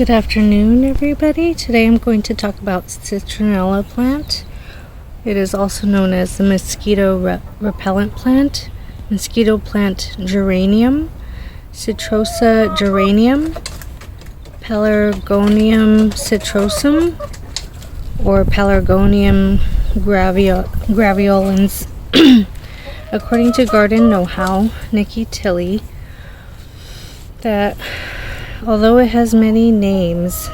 Good afternoon, everybody. Today I'm going to talk about Citronella plant. It is also known as the mosquito repellent plant, mosquito plant geranium, Citrosa Geranium, Pelargonium Citrosum, or Pelargonium graveolens. According to Garden Know-How, Nikki Tilley, that although it has many names,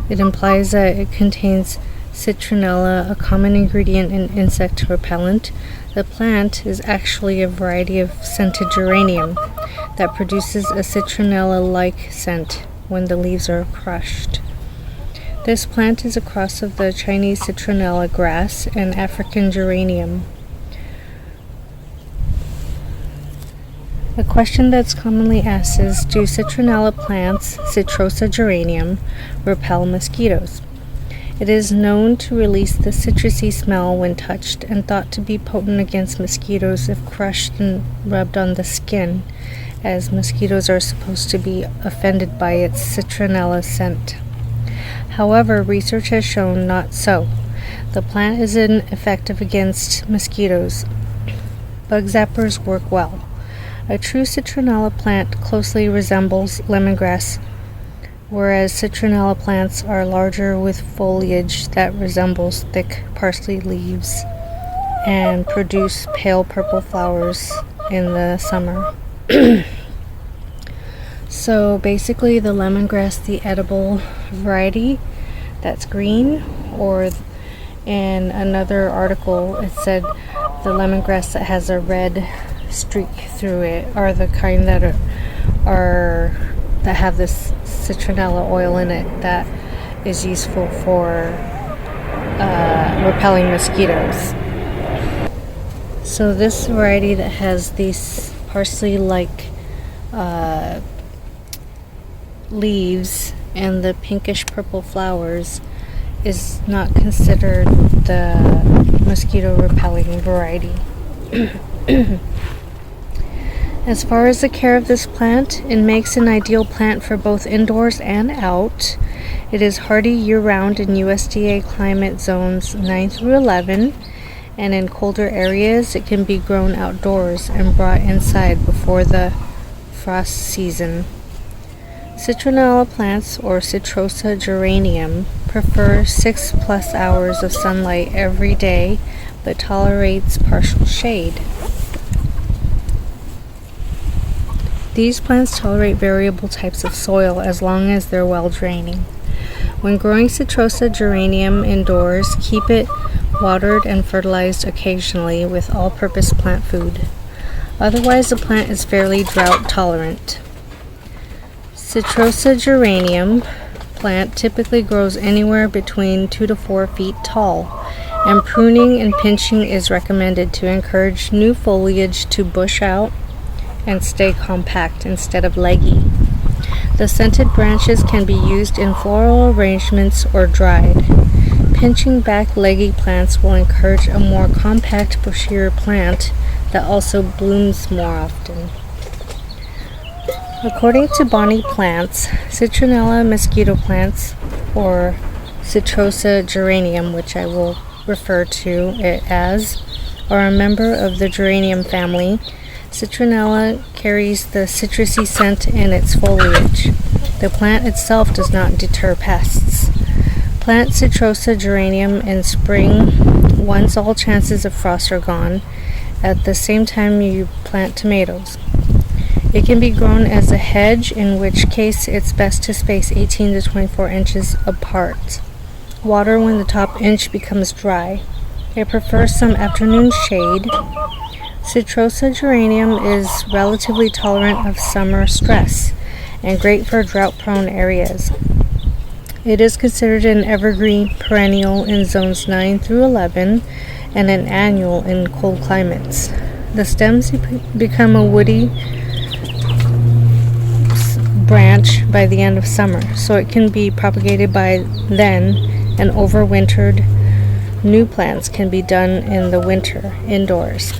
it implies that it contains citronella, a common ingredient in insect repellent. The plant is actually a variety of scented geranium that produces a citronella-like scent when the leaves are crushed. This plant is a cross of the Chinese citronella grass and African geranium. A question that's commonly asked is, do citronella plants, Citrosa Geranium, repel mosquitoes? It is known to release the citrusy smell when touched and thought to be potent against mosquitoes if crushed and rubbed on the skin, as mosquitoes are supposed to be offended by its citronella scent. However, research has shown not so. The plant is ineffective against mosquitoes. Bug zappers work well. A true citronella plant closely resembles lemongrass, whereas citronella plants are larger with foliage that resembles thick parsley leaves and produce pale purple flowers in the summer. So basically the lemongrass, the edible variety that's green, or in another article it said the lemongrass that has a red streak through it are the kind that have this citronella oil in it that is useful for repelling mosquitoes. So this variety that has these parsley-like leaves and the pinkish purple flowers is not considered the mosquito repelling variety. As far as the care of this plant, it makes an ideal plant for both indoors and out. It is hardy year-round in USDA climate zones 9 through 11, and in colder areas it can be grown outdoors and brought inside before the frost season. Citronella plants, or Citrosa Geranium, prefer 6+ hours of sunlight every day, but tolerates partial shade. These plants tolerate variable types of soil as long as they're well draining. When growing Citrosa Geranium indoors, keep it watered and fertilized occasionally with all-purpose plant food. Otherwise, the plant is fairly drought tolerant. Citrosa Geranium plant typically grows anywhere between 2 to 4 feet tall, and pruning and pinching is recommended to encourage new foliage to bush out and stay compact instead of leggy. The scented branches can be used in floral arrangements or dried. Pinching back leggy plants will encourage a more compact, bushier plant that also blooms more often. According to Bonnie Plants, citronella mosquito plants, or Citrosa Geranium, which I will refer to it as, are a member of the geranium family. Citronella carries the citrusy scent in its foliage. The plant itself does not deter pests. Plant Citrosa Geranium in spring once all chances of frost are gone, at the same time you plant tomatoes. It can be grown as a hedge, in which case it's best to space 18 to 24 inches apart. Water when the top inch becomes dry. It prefers some afternoon shade. Citrosa Geranium is relatively tolerant of summer stress and great for drought-prone areas. It is considered an evergreen perennial in zones 9 through 11 and an annual in cold climates. The stems become a woody branch by the end of summer, so it can be propagated by then, and overwintered new plants can be done in the winter indoors.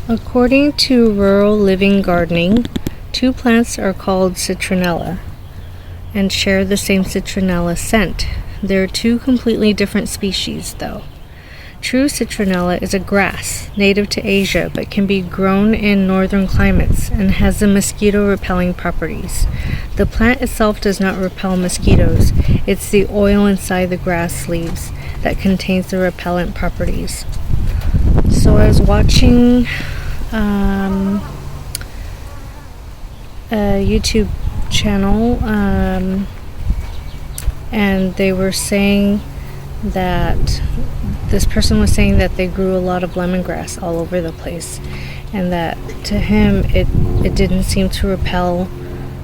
According to Rural Living Gardening, Two plants are called Citronella and share the same citronella scent. They're two completely different species, though. True citronella is a grass native to Asia but can be grown in northern climates and has the mosquito repelling properties. The plant itself does not repel mosquitoes. It's the oil inside the grass leaves that contains the repellent properties. So I was watching a YouTube channel and they were saying that this person was saying that they grew a lot of lemongrass all over the place, and that to him it didn't seem to repel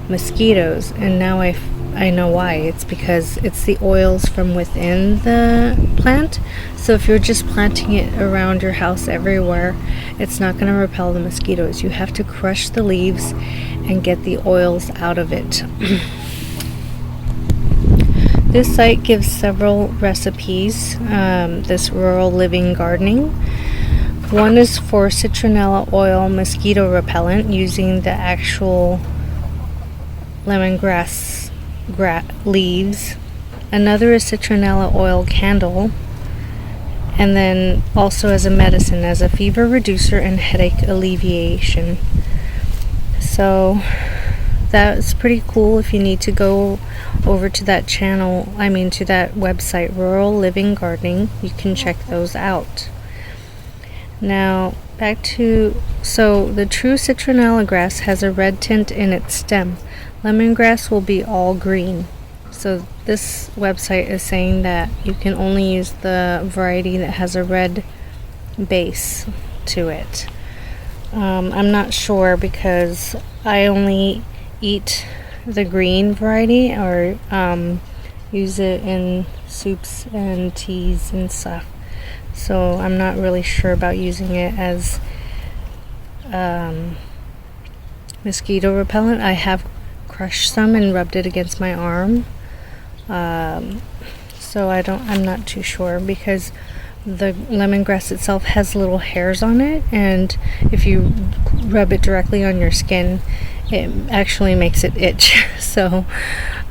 mosquitoes. And now I know why. It's because it's the oils from within the plant. So if you're just planting it around your house everywhere, it's not going to repel the mosquitoes. You have to crush the leaves and get the oils out of it. This site gives several recipes, this rural living gardening. One is for citronella oil mosquito repellent using the actual lemongrass leaves. Another is citronella oil candle, and then also as a medicine, as a fever reducer and headache alleviation. So that's pretty cool. If you need to go over to that channel, to that website, Rural Living Gardening, you can check those out. Now back to, so the true citronella grass has a red tint in its stem. Lemongrass will be all green. So this website is saying that you can only use the variety that has a red base to it. I'm not sure because I only eat the green variety, or use it in soups and teas and stuff. So I'm not really sure about using it as mosquito repellent. I have crushed some and rubbed it against my arm. So I'm not too sure, because the lemongrass itself has little hairs on it, and if you rub it directly on your skin, it actually makes it itch. So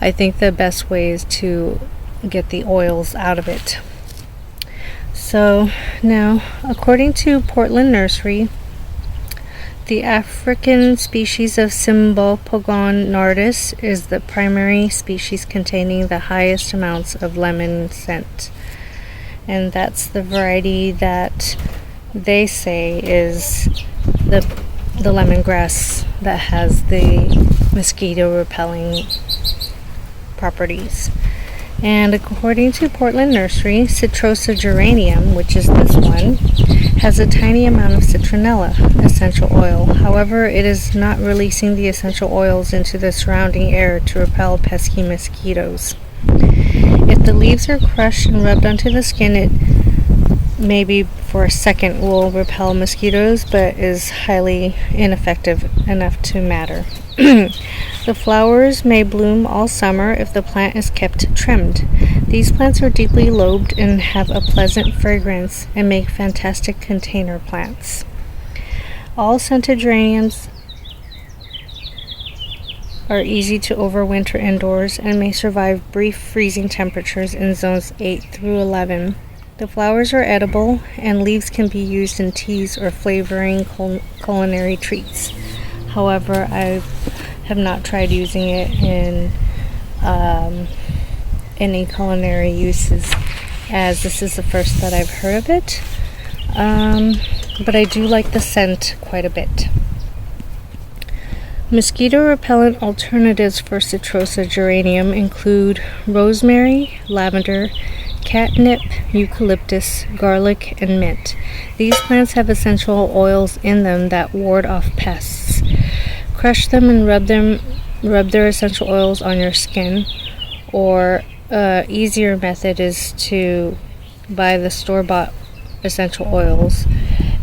I think the best way is to get the oils out of it. So now, according to Portland Nursery, the African species of Cymbopogon nardus is the primary species containing the highest amounts of lemon scent. And that's the variety that they say is the lemongrass that has the mosquito repelling properties. And according to Portland Nursery, Citrosa Geranium, which is this one, has a tiny amount of citronella essential oil. However, it is not releasing the essential oils into the surrounding air to repel pesky mosquitoes. If the leaves are crushed and rubbed onto the skin, it maybe for a second will repel mosquitoes, but is highly ineffective enough to matter. The flowers may bloom all summer if the plant is kept trimmed. These plants are deeply lobed and have a pleasant fragrance and make fantastic container plants. All scented geraniums are easy to overwinter indoors and may survive brief freezing temperatures in zones 8 through 11. The flowers are edible, and leaves can be used in teas or flavoring culinary treats. However, I have not tried using it in any culinary uses, as this is the first that I've heard of it. But I do like the scent quite a bit. Mosquito repellent alternatives for Citrosa Geranium include rosemary, lavender, catnip, eucalyptus, garlic, and mint. These plants have essential oils in them that ward off pests. Crush them and rub their essential oils on your skin, or easier method is to buy the store-bought essential oils,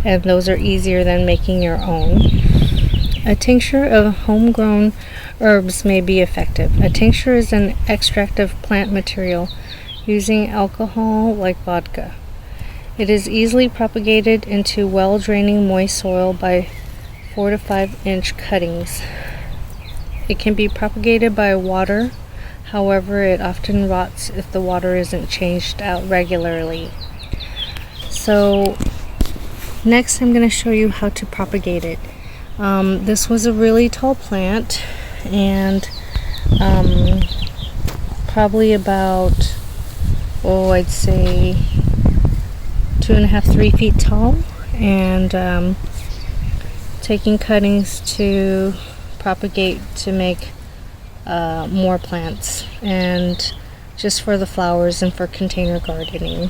and those are easier than making your own. A tincture of homegrown herbs may be effective. A tincture is an extract of plant material using alcohol like vodka. It is easily propagated into well-draining moist soil by 4 to 5 inch cuttings. It can be propagated by water. However, it often rots if the water isn't changed out regularly. So next I'm going to show you how to propagate it. This was a really tall plant, and probably about, I'd say 2.5, 3 feet tall, and taking cuttings to propagate to make more plants, and just for the flowers and for container gardening,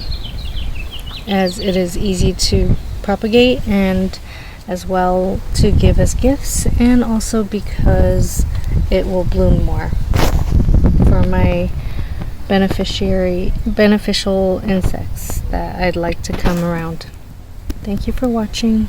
as it is easy to propagate, and as well to give as gifts, and also because it will bloom more for my beneficial insects that I'd like to come around. Thank you for watching.